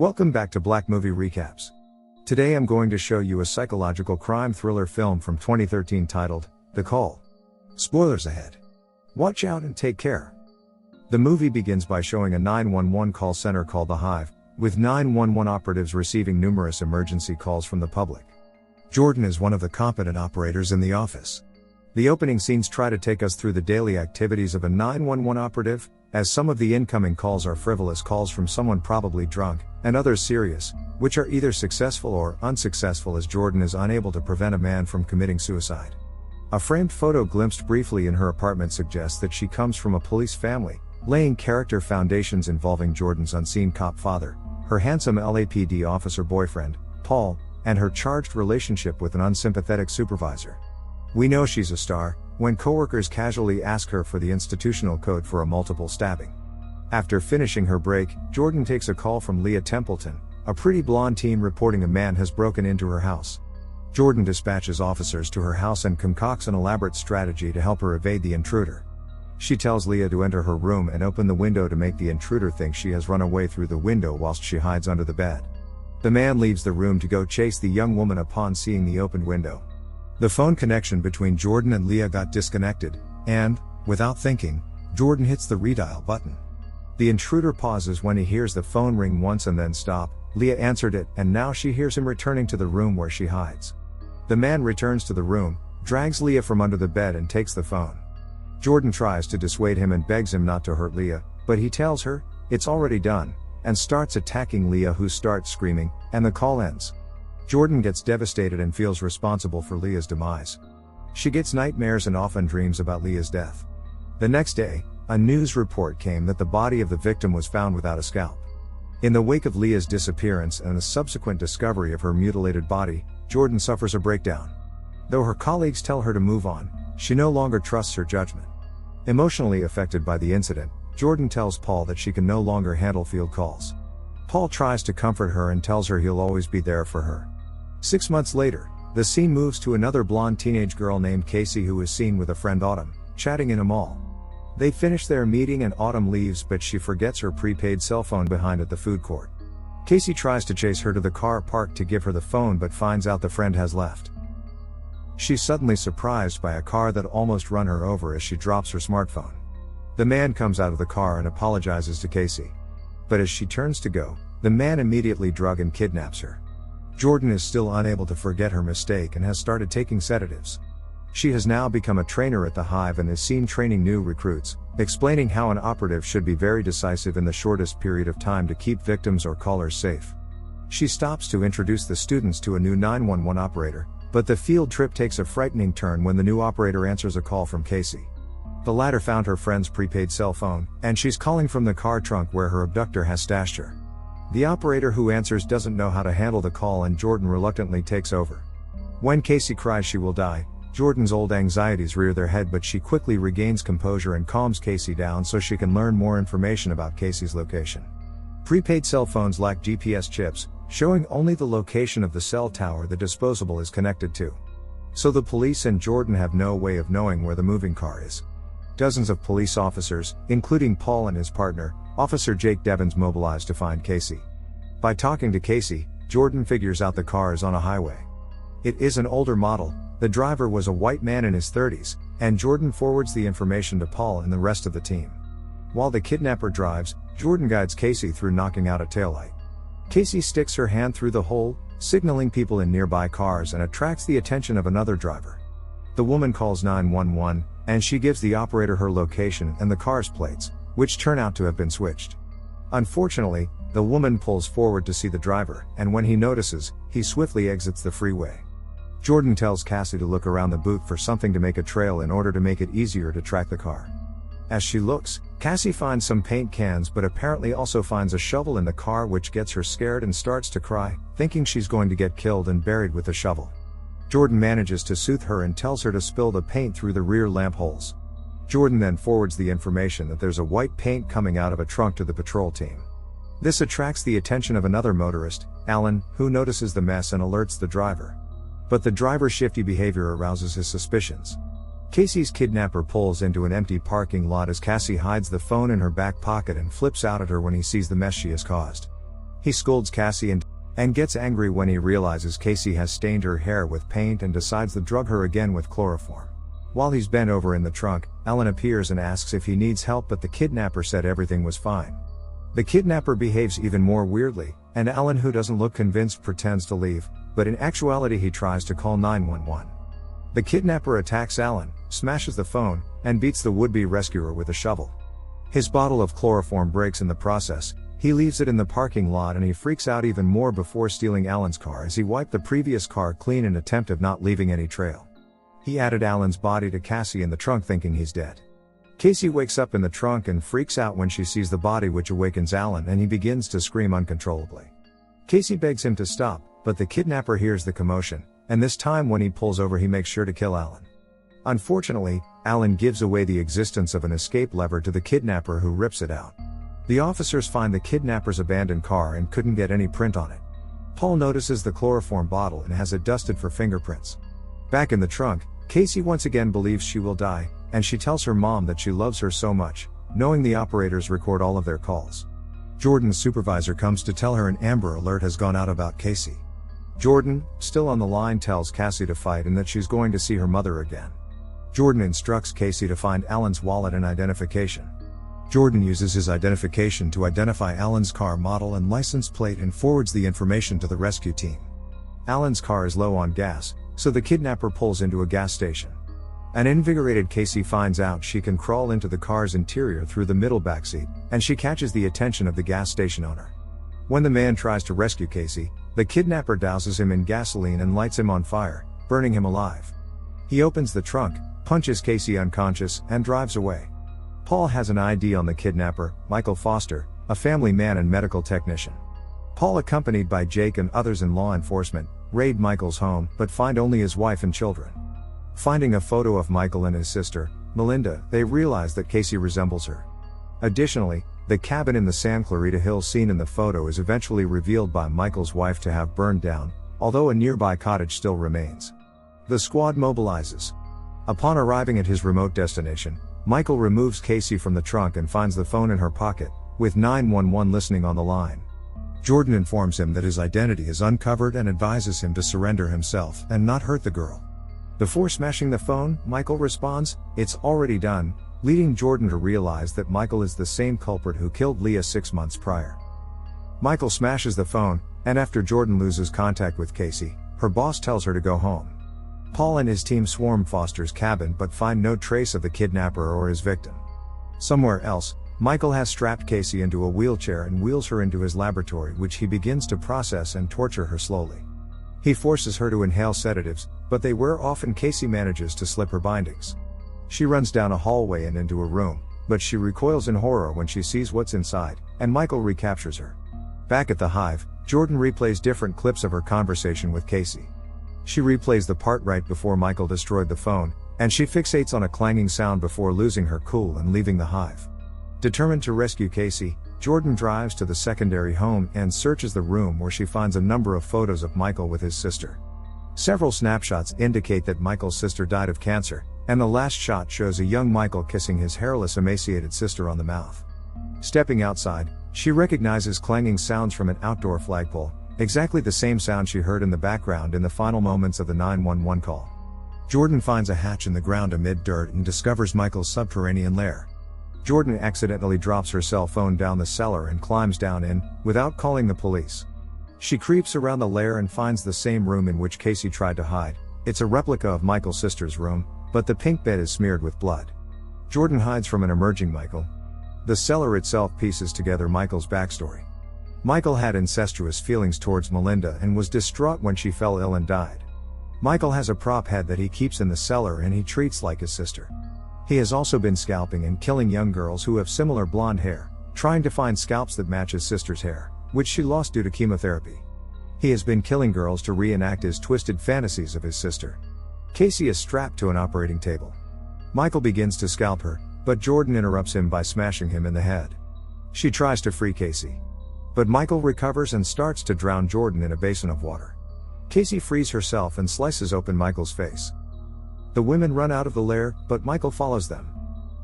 Welcome back to Black Movie Recaps. Today I'm going to show you a psychological crime thriller film from 2013 titled, The Call. Spoilers ahead. Watch out and take care. The movie begins by showing a 911 call center called the Hive, with 911 operatives receiving numerous emergency calls from the public. Jordan is one of the competent operators in the office. The opening scenes try to take us through the daily activities of a 911 operative, as some of the incoming calls are frivolous calls from someone probably drunk, and others serious, which are either successful or unsuccessful, as Jordan is unable to prevent a man from committing suicide. A framed photo glimpsed briefly in her apartment suggests that she comes from a police family, laying character foundations involving Jordan's unseen cop father, her handsome LAPD officer boyfriend, Paul, and her charged relationship with an unsympathetic supervisor. We know she's a star when coworkers casually ask her for the institutional code for a multiple stabbing. After finishing her break, Jordan takes a call from Leah Templeton, a pretty blonde teen, reporting a man has broken into her house. Jordan dispatches officers to her house and concocts an elaborate strategy to help her evade the intruder. She tells Leah to enter her room and open the window to make the intruder think she has run away through the window whilst she hides under the bed. The man leaves the room to go chase the young woman upon seeing the opened window. The phone connection between Jordan and Leah got disconnected, and, without thinking, Jordan hits the redial button. The intruder pauses when he hears the phone ring once and then stop. Leah answered it, and now she hears him returning to the room where she hides. The man returns to the room, drags Leah from under the bed and takes the phone. Jordan tries to dissuade him and begs him not to hurt Leah, but he tells her, it's already done, and starts attacking Leah, who starts screaming, and the call ends. Jordan gets devastated and feels responsible for Leah's demise. She gets nightmares and often dreams about Leah's death. The next day, a news report came that the body of the victim was found without a scalp. In the wake of Leah's disappearance and the subsequent discovery of her mutilated body, Jordan suffers a breakdown. Though her colleagues tell her to move on, she no longer trusts her judgment. Emotionally affected by the incident, Jordan tells Paul that she can no longer handle field calls. Paul tries to comfort her and tells her he'll always be there for her. 6 months later, the scene moves to another blonde teenage girl named Casey, who is seen with a friend Autumn, chatting in a mall. They finish their meeting and Autumn leaves, but she forgets her prepaid cell phone behind at the food court. Casey tries to chase her to the car park to give her the phone, but finds out the friend has left. She's suddenly surprised by a car that almost run her over as she drops her smartphone. The man comes out of the car and apologizes to Casey. But as she turns to go, the man immediately drug and kidnaps her. Jordan is still unable to forget her mistake and has started taking sedatives. She has now become a trainer at the Hive and is seen training new recruits, explaining how an operative should be very decisive in the shortest period of time to keep victims or callers safe. She stops to introduce the students to a new 911 operator, but the field trip takes a frightening turn when the new operator answers a call from Casey. The latter found her friend's prepaid cell phone, and she's calling from the car trunk where her abductor has stashed her. The operator who answers doesn't know how to handle the call, and Jordan reluctantly takes over. When Casey cries she will die, Jordan's old anxieties rear their head, but she quickly regains composure and calms Casey down so she can learn more information about Casey's location. Prepaid cell phones lack GPS chips, showing only the location of the cell tower the disposable is connected to. So the police and Jordan have no way of knowing where the moving car is. Dozens of police officers, including Paul and his partner, Officer Jake Devins, mobilized to find Casey. By talking to Casey, Jordan figures out the car is on a highway. It is an older model, the driver was a white man in his 30s, and Jordan forwards the information to Paul and the rest of the team. While the kidnapper drives, Jordan guides Casey through knocking out a taillight. Casey sticks her hand through the hole, signaling people in nearby cars, and attracts the attention of another driver. The woman calls 911, and she gives the operator her location and the car's plates, which turn out to have been switched. Unfortunately, the woman pulls forward to see the driver, and when he notices, he swiftly exits the freeway. Jordan tells Cassie to look around the boot for something to make a trail in order to make it easier to track the car. As she looks, Cassie finds some paint cans, but apparently also finds a shovel in the car, which gets her scared and starts to cry, thinking she's going to get killed and buried with the shovel. Jordan manages to soothe her and tells her to spill the paint through the rear lamp holes. Jordan then forwards the information that there's a white paint coming out of a trunk to the patrol team. This attracts the attention of another motorist, Alan, who notices the mess and alerts the driver. But the driver's shifty behavior arouses his suspicions. Casey's kidnapper pulls into an empty parking lot as Cassie hides the phone in her back pocket and flips out at her when he sees the mess she has caused. He scolds Cassie and gets angry when he realizes Casey has stained her hair with paint and decides to drug her again with chloroform. While he's bent over in the trunk, Alan appears and asks if he needs help, but the kidnapper said everything was fine. The kidnapper behaves even more weirdly, and Alan, who doesn't look convinced, pretends to leave, but in actuality he tries to call 911. The kidnapper attacks Alan, smashes the phone, and beats the would-be rescuer with a shovel. His bottle of chloroform breaks in the process. He leaves it in the parking lot and he freaks out even more before stealing Alan's car as he wiped the previous car clean in attempt of not leaving any trail. He added Alan's body to Cassie in the trunk thinking he's dead. Casey wakes up in the trunk and freaks out when she sees the body, which awakens Alan and he begins to scream uncontrollably. Casey begs him to stop, but the kidnapper hears the commotion, and this time when he pulls over he makes sure to kill Alan. Unfortunately, Alan gives away the existence of an escape lever to the kidnapper, who rips it out. The officers find the kidnapper's abandoned car and couldn't get any print on it. Paul notices the chloroform bottle and has it dusted for fingerprints. Back in the trunk, Casey once again believes she will die, and she tells her mom that she loves her so much, knowing the operators record all of their calls. Jordan's supervisor comes to tell her an Amber Alert has gone out about Casey. Jordan, still on the line, tells Cassie to fight and that she's going to see her mother again. Jordan instructs Casey to find Alan's wallet and identification. Jordan uses his identification to identify Alan's car model and license plate and forwards the information to the rescue team. Alan's car is low on gas, so the kidnapper pulls into a gas station. An invigorated Casey finds out she can crawl into the car's interior through the middle backseat, and she catches the attention of the gas station owner. When the man tries to rescue Casey, the kidnapper douses him in gasoline and lights him on fire, burning him alive. He opens the trunk, punches Casey unconscious, and drives away. Paul has an ID on the kidnapper, Michael Foster, a family man and medical technician. Paul, accompanied by Jake and others in law enforcement, raid Michael's home, but find only his wife and children. Finding a photo of Michael and his sister, Melinda, they realize that Casey resembles her. Additionally, the cabin in the San Clarita Hills seen in the photo is eventually revealed by Michael's wife to have burned down, although a nearby cottage still remains. The squad mobilizes. Upon arriving at his remote destination, Michael removes Casey from the trunk and finds the phone in her pocket, with 911 listening on the line. Jordan informs him that his identity is uncovered and advises him to surrender himself and not hurt the girl. Before smashing the phone, Michael responds, "It's already done," leading Jordan to realize that Michael is the same culprit who killed Leah 6 months prior. Michael smashes the phone, and after Jordan loses contact with Casey, her boss tells her to go home. Paul and his team swarm Foster's cabin but find no trace of the kidnapper or his victim. Somewhere else, Michael has strapped Casey into a wheelchair and wheels her into his laboratory, which he begins to process and torture her slowly. He forces her to inhale sedatives, but they wear off and Casey manages to slip her bindings. She runs down a hallway and into a room, but she recoils in horror when she sees what's inside, and Michael recaptures her. Back at the Hive, Jordan replays different clips of her conversation with Casey. She replays the part right before Michael destroyed the phone, and she fixates on a clanging sound before losing her cool and leaving the Hive. Determined to rescue Casey, Jordan drives to the secondary home and searches the room, where she finds a number of photos of Michael with his sister. Several snapshots indicate that Michael's sister died of cancer, and the last shot shows a young Michael kissing his hairless, emaciated sister on the mouth. Stepping outside, she recognizes clanging sounds from an outdoor flagpole, exactly the same sound she heard in the background in the final moments of the 911 call. Jordan finds a hatch in the ground amid dirt and discovers Michael's subterranean lair. Jordan accidentally drops her cell phone down the cellar and climbs down in, without calling the police. She creeps around the lair and finds the same room in which Casey tried to hide. It's a replica of Michael's sister's room, but the pink bed is smeared with blood. Jordan hides from an emerging Michael. The cellar itself pieces together Michael's backstory. Michael had incestuous feelings towards Melinda and was distraught when she fell ill and died. Michael has a prop head that he keeps in the cellar and he treats like his sister. He has also been scalping and killing young girls who have similar blonde hair, trying to find scalps that match his sister's hair, which she lost due to chemotherapy. He has been killing girls to reenact his twisted fantasies of his sister. Casey is strapped to an operating table. Michael begins to scalp her, but Jordan interrupts him by smashing him in the head. She tries to free Casey, but Michael recovers and starts to drown Jordan in a basin of water. Casey frees herself and slices open Michael's face. The women run out of the lair, but Michael follows them.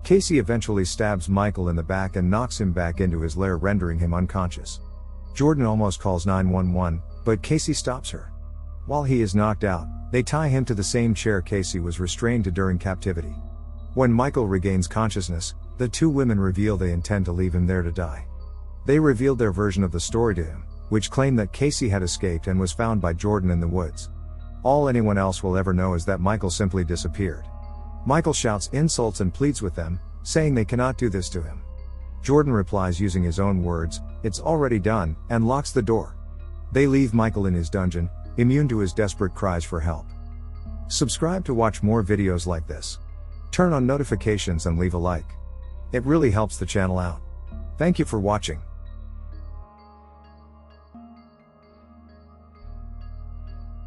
Casey eventually stabs Michael in the back and knocks him back into his lair, rendering him unconscious. Jordan almost calls 911, but Casey stops her. While he is knocked out, they tie him to the same chair Casey was restrained to during captivity. When Michael regains consciousness, the two women reveal they intend to leave him there to die. They revealed their version of the story to him, which claimed that Casey had escaped and was found by Jordan in the woods. All anyone else will ever know is that Michael simply disappeared. Michael shouts insults and pleads with them, saying they cannot do this to him. Jordan replies using his own words, "It's already done," and locks the door. They leave Michael in his dungeon, immune to his desperate cries for help. Subscribe to watch more videos like this. Turn on notifications and leave a like. It really helps the channel out. Thank you for watching.